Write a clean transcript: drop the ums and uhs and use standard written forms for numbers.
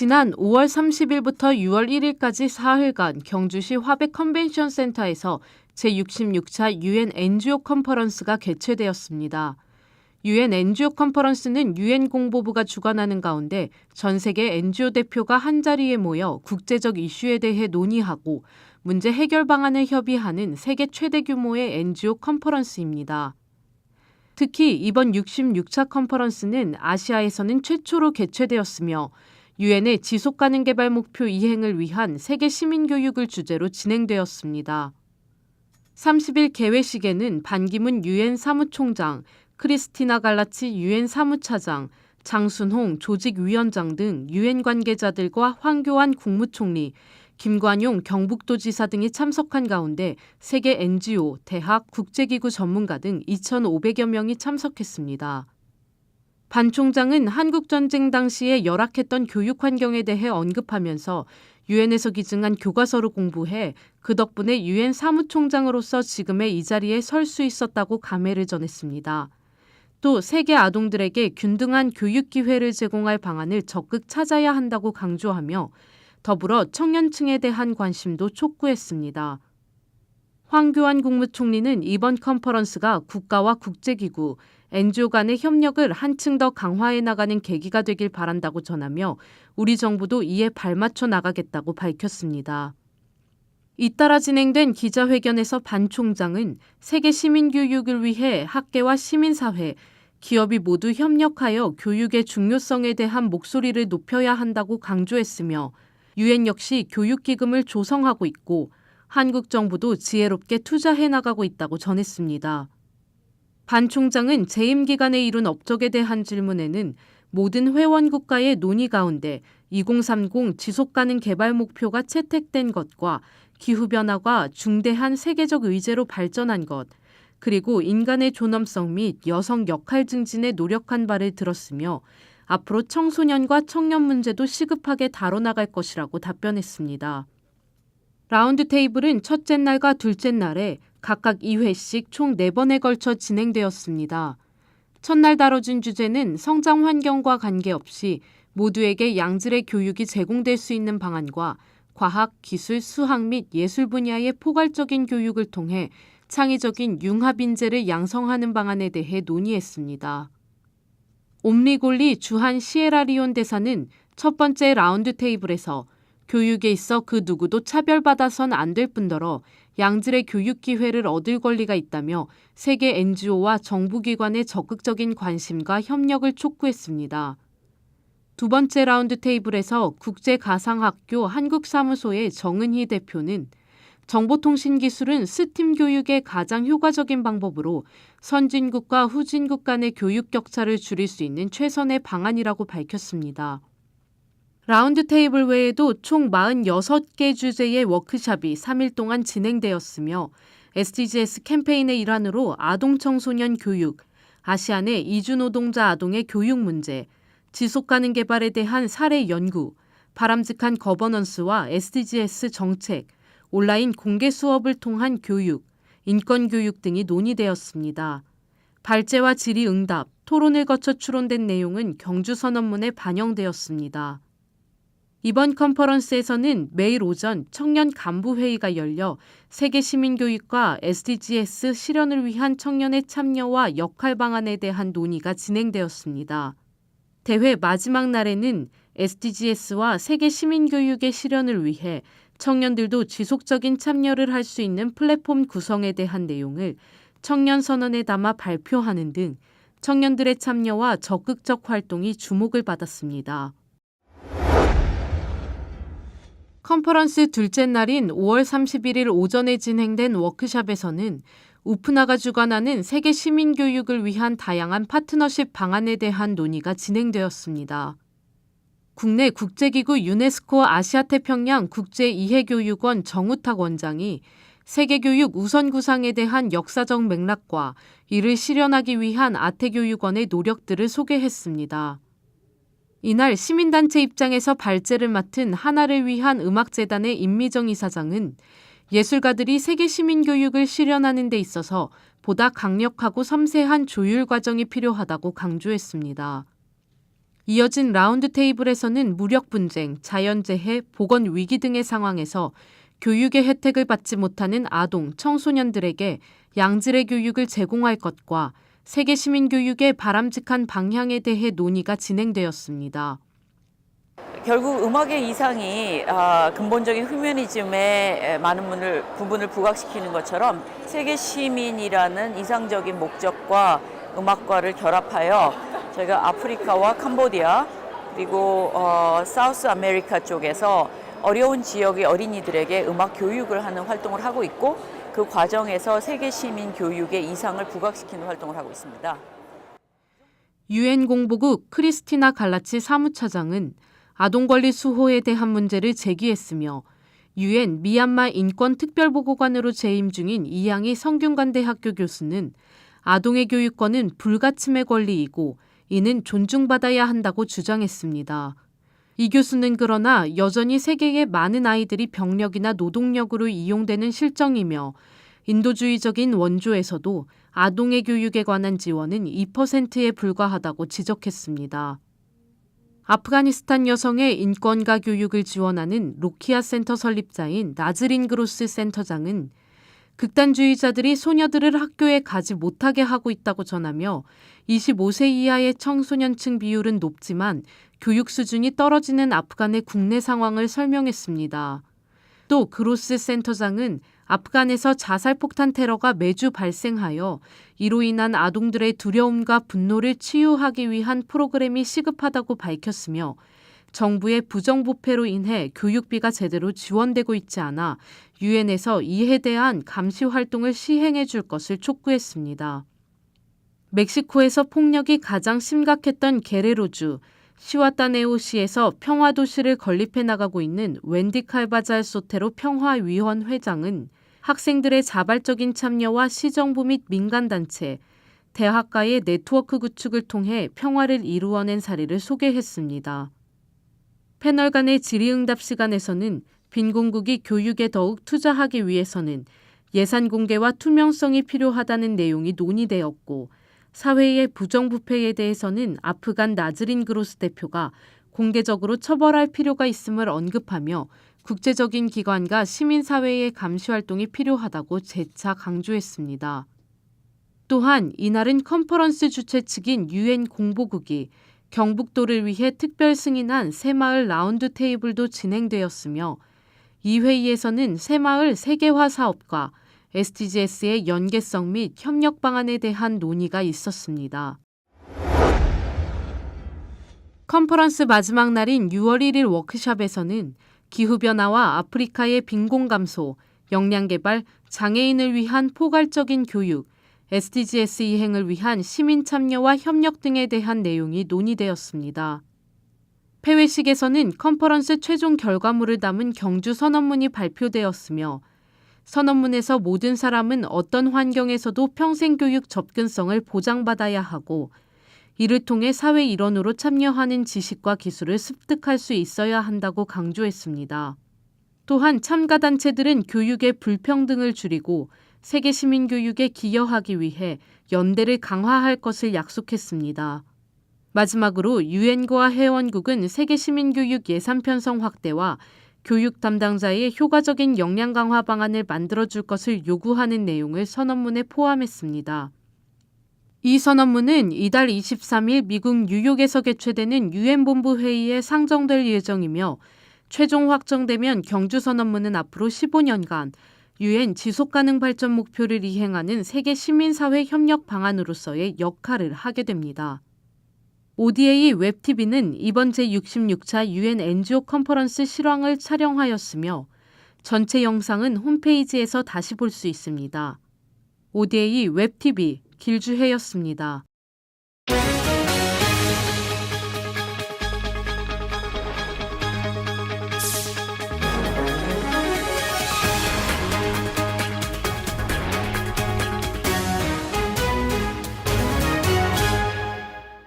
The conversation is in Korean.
지난 5월 30일부터 6월 1일까지 사흘간 경주시 화백 컨벤션 센터에서 제66차 UN NGO 컨퍼런스가 개최되었습니다. UN NGO 컨퍼런스는 UN 공보부가 주관하는 가운데 전 세계 NGO 대표가 한자리에 모여 국제적 이슈에 대해 논의하고 문제 해결 방안을 협의하는 세계 최대 규모의 NGO 컨퍼런스입니다. 특히 이번 66차 컨퍼런스는 아시아에서는 최초로 개최되었으며 유엔의 지속가능 개발 목표 이행을 위한 세계 시민교육을 주제로 진행되었습니다. 30일 개회식에는 반기문 유엔 사무총장, 크리스티나 갈라치 유엔 사무차장, 장순홍 조직위원장 등 유엔 관계자들과 황교안 국무총리, 김관용 경북도지사 등이 참석한 가운데 세계 NGO, 대학, 국제기구 전문가 등 2,500여 명이 참석했습니다. 반 총장은 한국전쟁 당시에 열악했던 교육 환경에 대해 언급하면서 유엔에서 기증한 교과서를 공부해 그 덕분에 유엔 사무총장으로서 지금의 이 자리에 설 수 있었다고 감회를 전했습니다. 또 세계 아동들에게 균등한 교육 기회를 제공할 방안을 적극 찾아야 한다고 강조하며 더불어 청년층에 대한 관심도 촉구했습니다. 황교안 국무총리는 이번 컨퍼런스가 국가와 국제기구, NGO 간의 협력을 한층 더 강화해 나가는 계기가 되길 바란다고 전하며 우리 정부도 이에 발맞춰 나가겠다고 밝혔습니다. 잇따라 진행된 기자회견에서 반 총장은 세계 시민교육을 위해 학계와 시민사회, 기업이 모두 협력하여 교육의 중요성에 대한 목소리를 높여야 한다고 강조했으며 유엔 역시 교육기금을 조성하고 있고 한국 정부도 지혜롭게 투자해 나가고 있다고 전했습니다. 반 총장은 재임 기간에 이룬 업적에 대한 질문에는 모든 회원 국가의 논의 가운데 2030 지속가능 개발 목표가 채택된 것과 기후변화가 중대한 세계적 의제로 발전한 것, 그리고 인간의 존엄성 및 여성 역할 증진에 노력한 바를 들었으며 앞으로 청소년과 청년 문제도 시급하게 다뤄나갈 것이라고 답변했습니다. 라운드 테이블은 첫째 날과 둘째 날에 각각 2회씩 총 4번에 걸쳐 진행되었습니다. 첫날 다뤄진 주제는 성장 환경과 관계없이 모두에게 양질의 교육이 제공될 수 있는 방안과 과학, 기술, 수학 및 예술 분야의 포괄적인 교육을 통해 창의적인 융합 인재를 양성하는 방안에 대해 논의했습니다. 옴리골리 주한 시에라리온 대사는 첫 번째 라운드 테이블에서 교육에 있어 그 누구도 차별받아선 안 될 뿐더러 양질의 교육 기회를 얻을 권리가 있다며 세계 NGO와 정부기관의 적극적인 관심과 협력을 촉구했습니다. 두 번째 라운드 테이블에서 국제가상학교 한국사무소의 정은희 대표는 정보통신기술은 스팀 교육의 가장 효과적인 방법으로 선진국과 후진국 간의 교육 격차를 줄일 수 있는 최선의 방안이라고 밝혔습니다. 라운드 테이블 외에도 총 46개 주제의 워크숍이 3일 동안 진행되었으며 SDGs 캠페인의 일환으로 아동 청소년 교육, 아시아 내 이주노동자 아동의 교육 문제, 지속가능 개발에 대한 사례 연구, 바람직한 거버넌스와 SDGs 정책, 온라인 공개 수업을 통한 교육, 인권 교육 등이 논의되었습니다. 발제와 질의 응답, 토론을 거쳐 추론된 내용은 경주선언문에 반영되었습니다. 이번 컨퍼런스에서는 매일 오전 청년 간부회의가 열려 세계 시민교육과 SDGs 실현을 위한 청년의 참여와 역할 방안에 대한 논의가 진행되었습니다. 대회 마지막 날에는 SDGs와 세계 시민교육의 실현을 위해 청년들도 지속적인 참여를 할 수 있는 플랫폼 구성에 대한 내용을 청년선언에 담아 발표하는 등 청년들의 참여와 적극적 활동이 주목을 받았습니다. 컨퍼런스 둘째 날인 5월 31일 오전에 진행된 워크숍에서는 우프나가 주관하는 세계 시민교육을 위한 다양한 파트너십 방안에 대한 논의가 진행되었습니다. 국내 국제기구 유네스코 아시아태평양 국제이해교육원 정우탁 원장이 세계교육 우선구상에 대한 역사적 맥락과 이를 실현하기 위한 아태교육원의 노력들을 소개했습니다. 이날 시민단체 입장에서 발제를 맡은 하나를 위한 음악재단의 임미정 이사장은 예술가들이 세계 시민교육을 실현하는 데 있어서 보다 강력하고 섬세한 조율 과정이 필요하다고 강조했습니다. 이어진 라운드 테이블에서는 무력 분쟁, 자연재해, 보건 위기 등의 상황에서 교육의 혜택을 받지 못하는 아동, 청소년들에게 양질의 교육을 제공할 것과 세계 시민 교육의 바람직한 방향에 대해 논의가 진행되었습니다. 결국 음악의 이상이 근본적인 휴머니즘에 많은 부분을 부각시키는 것처럼 세계 시민이라는 이상적인 목적과 음악과를 결합하여 저희가 아프리카와 캄보디아 그리고 사우스 아메리카 쪽에서 어려운 지역의 어린이들에게 음악 교육을 하는 활동을 하고 있고 그 과정에서 세계 시민 교육의 이상을 부각시키는 활동을 하고 있습니다. 유엔 공보국 크리스티나 갈라치 사무차장은 아동 권리 수호에 대한 문제를 제기했으며 유엔 미얀마 인권특별보고관으로 재임 중인 이양희 성균관대학교 교수는 아동의 교육권은 불가침의 권리이고 이는 존중받아야 한다고 주장했습니다. 이 교수는 그러나 여전히 세계의 많은 아이들이 병력이나 노동력으로 이용되는 실정이며 인도주의적인 원조에서도 아동의 교육에 관한 지원은 2%에 불과하다고 지적했습니다. 아프가니스탄 여성의 인권과 교육을 지원하는 로키아 센터 설립자인 나즈린 그로스 센터장은 극단주의자들이 소녀들을 학교에 가지 못하게 하고 있다고 전하며 25세 이하의 청소년층 비율은 높지만 교육 수준이 떨어지는 아프간의 국내 상황을 설명했습니다. 또 그로스 센터장은 아프간에서 자살폭탄 테러가 매주 발생하여 이로 인한 아동들의 두려움과 분노를 치유하기 위한 프로그램이 시급하다고 밝혔으며 정부의 부정부패로 인해 교육비가 제대로 지원되고 있지 않아 유엔에서 이에 대한 감시 활동을 시행해 줄 것을 촉구했습니다. 멕시코에서 폭력이 가장 심각했던 게레로주 시와타네오시에서 평화도시를 건립해 나가고 있는 웬디 칼바잘 소테로 평화위원 회장은 학생들의 자발적인 참여와 시정부 및 민간단체, 대학가의 네트워크 구축을 통해 평화를 이루어낸 사례를 소개했습니다. 패널 간의 질의응답 시간에서는 빈곤국이 교육에 더욱 투자하기 위해서는 예산 공개와 투명성이 필요하다는 내용이 논의되었고 사회의 부정부패에 대해서는 아프간 나즈린 그로스 대표가 공개적으로 처벌할 필요가 있음을 언급하며 국제적인 기관과 시민사회의 감시 활동이 필요하다고 재차 강조했습니다. 또한 이날은 컨퍼런스 주최 측인 유엔 공보국이 경북도를 위해 특별 승인한 새마을 라운드 테이블도 진행되었으며 이 회의에서는 새마을 세계화 사업과 SDGs의 연계성 및 협력 방안에 대한 논의가 있었습니다. 컨퍼런스 마지막 날인 6월 1일 워크숍에서는 기후변화와 아프리카의 빈곤 감소, 역량 개발, 장애인을 위한 포괄적인 교육, SDGs 이행을 위한 시민 참여와 협력 등에 대한 내용이 논의되었습니다. 폐회식에서는 컨퍼런스 최종 결과물을 담은 경주 선언문이 발표되었으며 선언문에서 모든 사람은 어떤 환경에서도 평생교육 접근성을 보장받아야 하고 이를 통해 사회 일원으로 참여하는 지식과 기술을 습득할 수 있어야 한다고 강조했습니다. 또한 참가단체들은 교육의 불평등을 줄이고 세계 시민 교육에 기여하기 위해 연대를 강화할 것을 약속했습니다. 마지막으로 유엔과 회원국은 세계 시민 교육 예산 편성 확대와 교육 담당자의 효과적인 역량 강화 방안을 만들어줄 것을 요구하는 내용을 선언문에 포함했습니다. 이 선언문은 이달 23일 미국 뉴욕에서 개최되는 유엔 본부 회의에 상정될 예정이며 최종 확정되면 경주 선언문은 앞으로 15년간 유엔 지속가능 발전 목표를 이행하는 세계 시민사회 협력 방안으로서의 역할을 하게 됩니다. ODA 웹TV는 이번 제66차 유엔 NGO 컨퍼런스 실황을 촬영하였으며 전체 영상은 홈페이지에서 다시 볼 수 있습니다. ODA 웹TV 길주혜였습니다.